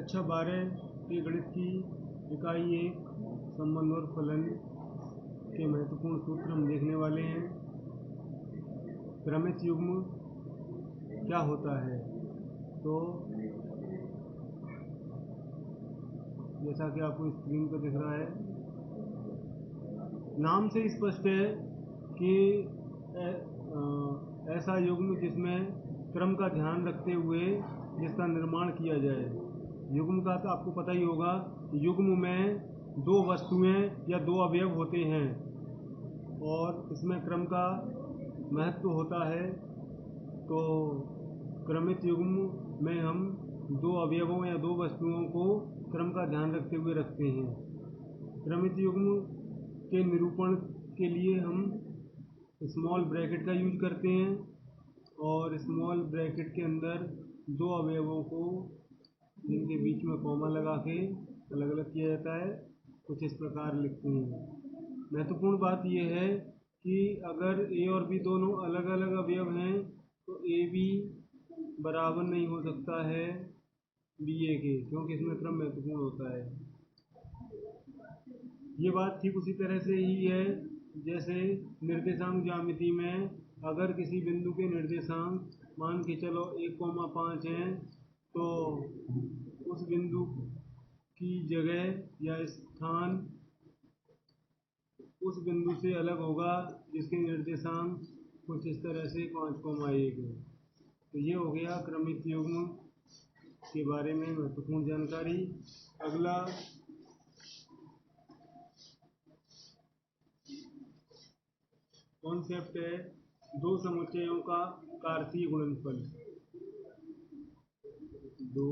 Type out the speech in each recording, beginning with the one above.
कक्षा 12 के गणित की इकाई 1 संबंध और फलन के महत्वपूर्ण सूत्र हम देखने वाले हैं। क्रमित युग्म क्या होता है? तो जैसा कि आपको स्क्रीन पर दिख रहा है, नाम से स्पष्ट है कि ऐसा युग्म जिसमें क्रम का ध्यान रखते हुए जिसका निर्माण किया जाए। युग्म का तो आपको पता ही होगा, युग्म में दो वस्तुएं या दो अवयव होते हैं और इसमें क्रम का महत्व होता है। तो क्रमित युग्म में हम दो अवयवों या दो वस्तुओं को क्रम का ध्यान रखते हुए रखते हैं। क्रमित युग्म के निरूपण के लिए हम स्मॉल ब्रैकेट का यूज करते हैं और स्मॉल ब्रैकेट के अंदर दो अवयवों को जिनके बीच में कॉमा लगा के अलग अलग किया जाता है। कुछ इस प्रकार लिखते हैं। महत्वपूर्ण बात यह है कि अगर ए और बी दोनों अलग अलग अवयव हैं तो ए बी बराबर नहीं हो सकता है बी ए के, क्योंकि इसमें क्रम महत्वपूर्ण होता है। ये बात ठीक उसी तरह से ही है जैसे निर्देशांक ज्यामिति में अगर किसी बिंदु के निर्देशांक मान के चलो 1,5 हैं तो उस बिंदु की जगह या स्थान उस बिंदु से अलग होगा जिसके निर्देशांक कुछ इस तरह से 5,1 है। तो ये हो गया क्रमित युग्म के बारे में महत्वपूर्ण जानकारी। अगला कॉन्सेप्ट है दो समुच्चयों का कार्तीय गुणनफल। दो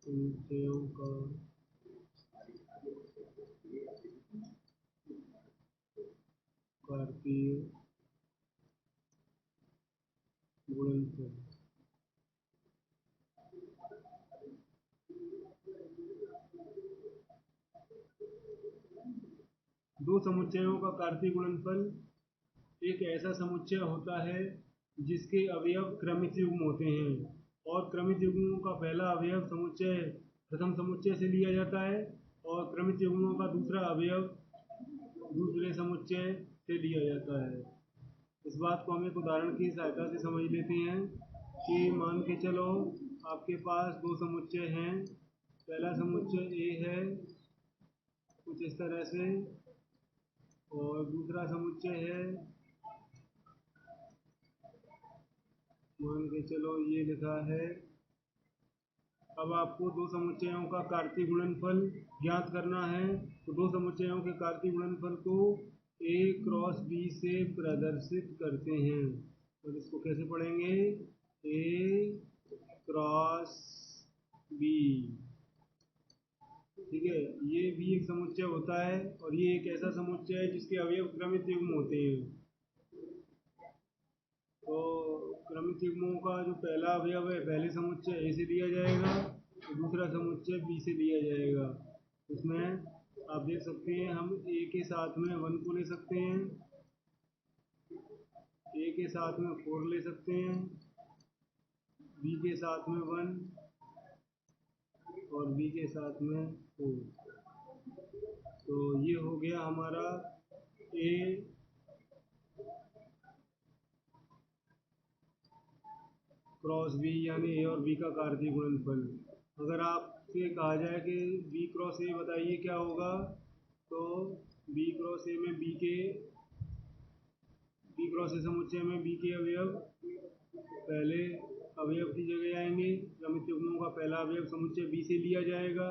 समुच्चयों का कार्तीय गुणनफल। दो समुच्चयों का कार्तीय गुणनफल एक ऐसा समुच्चय होता है जिसके अवयव क्रमित युग्म होते हैं और क्रमित युग्मों का पहला अवयव समुच्चय प्रथम समुच्चय से लिया जाता है और क्रमित युग्मों का दूसरा अवयव दूसरे समुच्चय से लिया जाता है। इस बात को हम एक उदाहरण की सहायता से समझ लेते हैं कि मान के चलो आपके पास दो समुच्चय हैं। पहला समुच्चय ए है कुछ इस तरह से और दूसरा समुच्चय है मान के चलो ये लिखा है। अब आपको दो समुच्चयों का कार्तीय गुणनफल ज्ञात करना है। तो दो समुच्चयों के कार्तीय गुणनफल को a क्रॉस b से प्रदर्शित करते हैं। तो इसको कैसे पढ़ेंगे? a cross b। ठीक है, ये भी एक समुच्चय होता है और ये एक ऐसा समुच्चय है जिसके अवयव क्रमित युग्म होते हैं। तो क्रमित युग्मों का जो पहला अवयव है पहले समुच्चय ए से लिया जाएगा तो दूसरा समुच्चय बी से लिया जाएगा। इसमें आप देख सकते हैं हम ए के साथ में 1 को ले सकते हैं, ए के साथ में 4 ले सकते हैं, बी के साथ में 1 और बी के साथ में 4। तो ये हो गया हमारा ए क्रॉस बी यानी ए और बी का कार्तीय गुणनफल। अगर आपसे कहा जाए कि बी क्रॉस ए बताइए क्या होगा, तो बी क्रॉस ए में बी क्रॉस ए समुच्चय में बी के अवयव पहले अवयव की जगह आएंगे। क्रमित युग्मों का पहला अवयव समुच्चय बी से लिया जाएगा।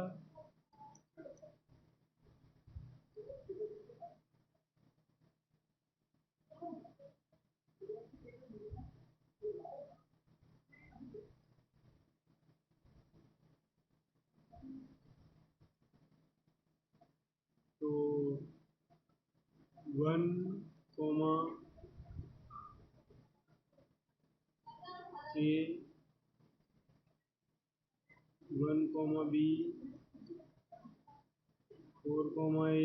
तो 1, 1, b 4, a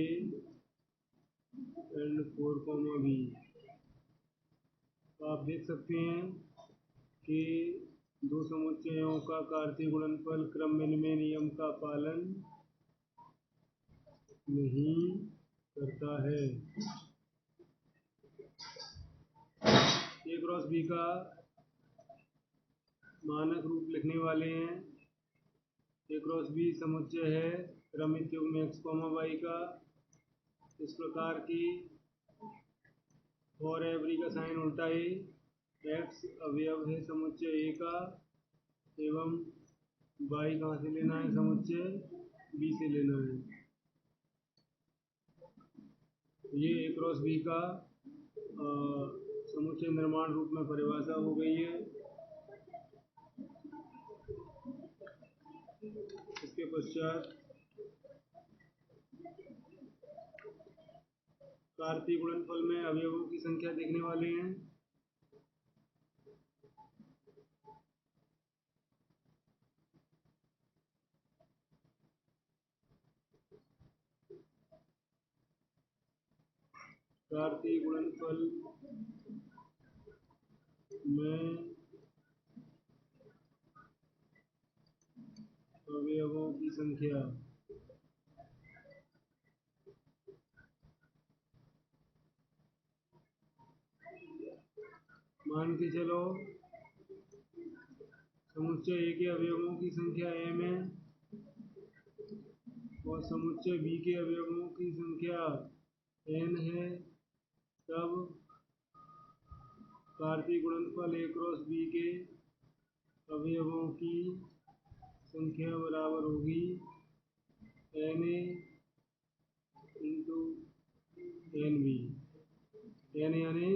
and 4, b। आप देख सकते हैं कि दो समुच्चयों का कार्तीय गुणनफल क्रम विनिमय नियम का पालन नहीं करता है। ए क्रॉस बी का मानक रूप लिखने वाले हैं। ए क्रॉस बी समुच्चय है क्रमित युग्म एक्स कॉमा वाई का, इस प्रकार की फॉर एवरी का साइन उल्टा है। एक्स अवयव है समुच्चय ए का एवं वाई कहाँ से लेना है, समुच्चय बी से लेना है। ये ए क्रॉस बी का समुच्चय निर्माण रूप में परिभाषा हो गई है। इसके पश्चात कार्तीय गुणनफल में अवयवों की संख्या देखने वाले हैं। कार्तीय गुणनफल में अवयवों की संख्या मान के चलो समुच्चय ए के अवयवों की संख्या m है और समुच्चय बी के अवयवों की संख्या n है, तब कार्तीय गुणनफल ए क्रॉस बी के अवयवों की संख्या बराबर होगी N A into N B. N यानी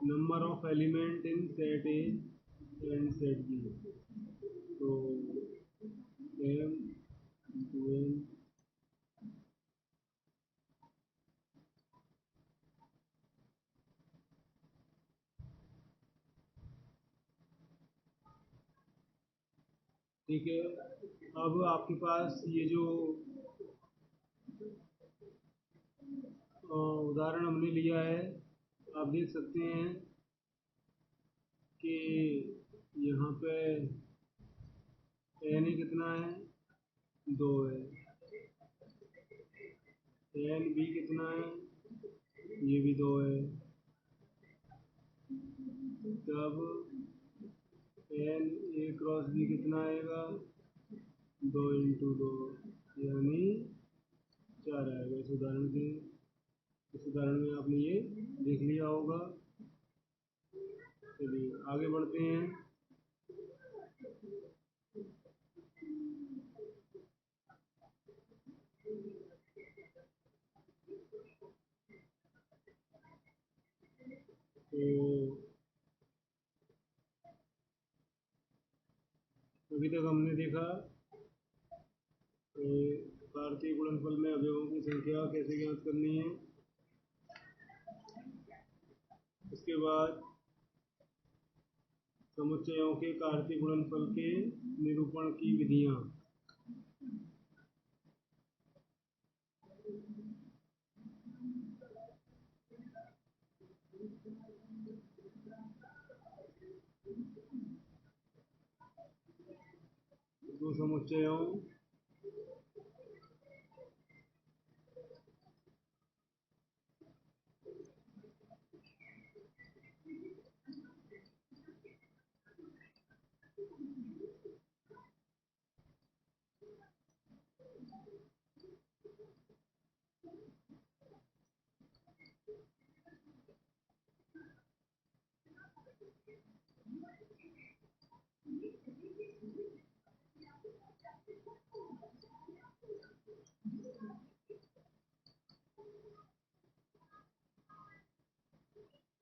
number of element in set A and set B, तो एम इंटू एन ठीक है। अब आपके पास ये जो उदाहरण हमने लिया है, आप देख सकते हैं कि यहाँ पे एन कितना है, 2 है। एन बी कितना है, ये भी 2 है। तब एन ए क्रॉस बी कितना आएगा, 2 इंटू 2 यानी 4 आएगा। इस उदाहरण में आपने ये देख लिया होगा। चलिए आगे बढ़ते हैं। तो अभी तक हमने देखा कार्तीय गुणनफल में अवयवों की संख्या कैसे ज्ञात करनी है। इसके बाद समुच्चयों के कार्तीय गुणनफल के निरूपण की विधियां। दो समुच्चयों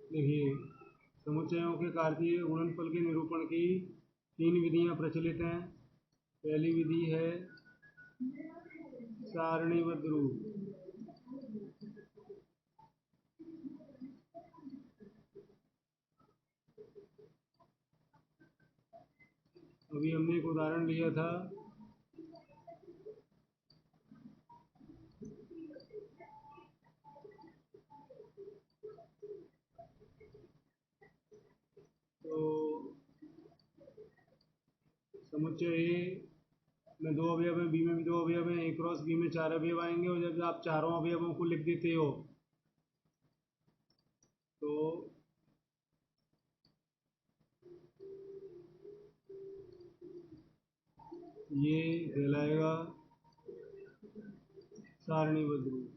देखिए, समुच्चयों के कार्तीय गुणनफल के निरूपण की 3 विधियां प्रचलित हैं। पहली विधि है सारणीबद्ध रूप। अभी हमने एक उदाहरण लिया था, समुच्चय ए में 2 अवयव हैं, बी में भी 2 अवयव हैं, ए क्रॉस बी में 4 अवयव आएंगे। और जब आप चारों अवयवों को लिख देते हो तो ये कहलाएगा सारणीबद्ध रूप।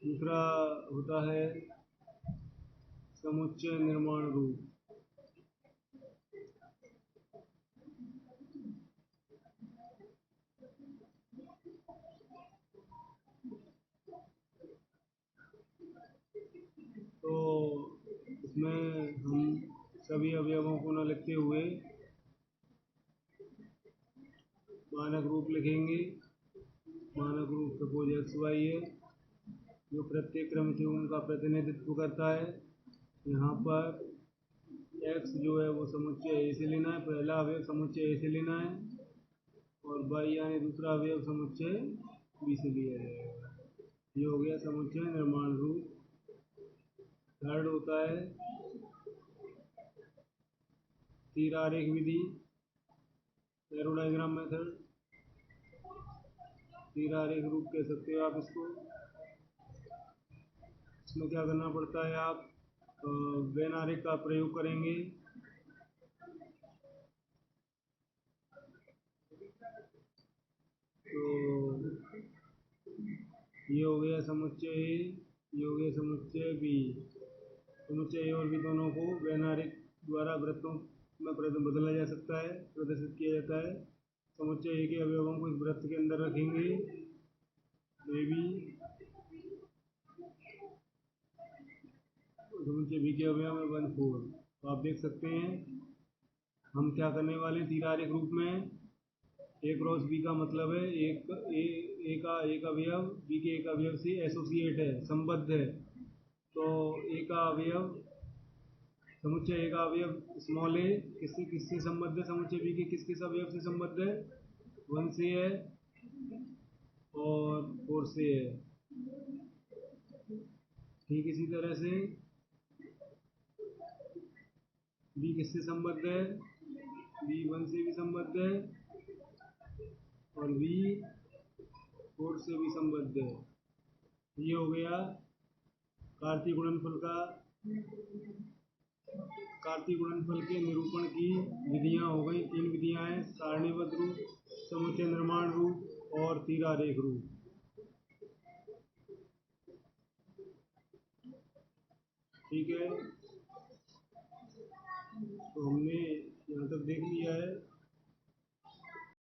दूसरा होता है समुच्चय निर्माण रूप। तो इसमें हम सभी अवयवों को न लिखते हुए मानक रूप लिखेंगे। मानक रूप सपोज एक्स वाई है, जो प्रत्येक क्रम युग्म का प्रतिनिधित्व करता है। यहाँ पर एक्स जो है वो समुच्चय ए से लेना है, पहला अवयव समुच्चय ए से लेना है, और वाई यानी दूसरा अवयव समुच्चय बी से लिया जाएगा। ये हो गया समुच्चय निर्माण रूप। थर्ड होता है तीर आरेख विधि, एरो डायग्राम मेथड। तीर आरेख रूप कह सकते हो आप इसको। इसमें क्या करना पड़ता है, आप वेन आरेख का प्रयोग करेंगे। तो ये हो गया समुच्चय ए, ये हो गया समुच्चय बी। समुच्चय ए और बी दोनों को वेन आरेख द्वारा वृत्तों में बदला जा सकता है, प्रदर्शित किया जाता है। समुच्चय ए के अवयवों को इस वृत्त के अंदर रखेंगे, ए बी। समुच्चय बी के अवयव में 1 4। तो आप देख सकते हैं हम क्या करने वाले हैं तीर आरेख रूप में। ए क्रॉस बी का मतलब है ए का एक अवयव बी के एक अवयव से एसोसिएट है, संबद्ध है। तो ए का अवयव समुच्चय ए का अवयव स्मॉल ए किससे किससे संबद्ध है, समुच्चय बी के किस किस अवयव से संबद्ध है, 1 से है और 4 से है। ठीक इसी तरह से बी किससे संबद्ध है, बी 1 से भी संबद्ध है और बी 4 से भी संबद्ध है। ये हो गया कार्तीय गुणनफल के निरूपण की विधियां हो गई। 3 विधियां हैं, सारणीबद्ध रूप, समुच्चय निर्माण रूप और तीर आरेख रूप। ठीक है, तो हमने यहाँ तक देख लिया है।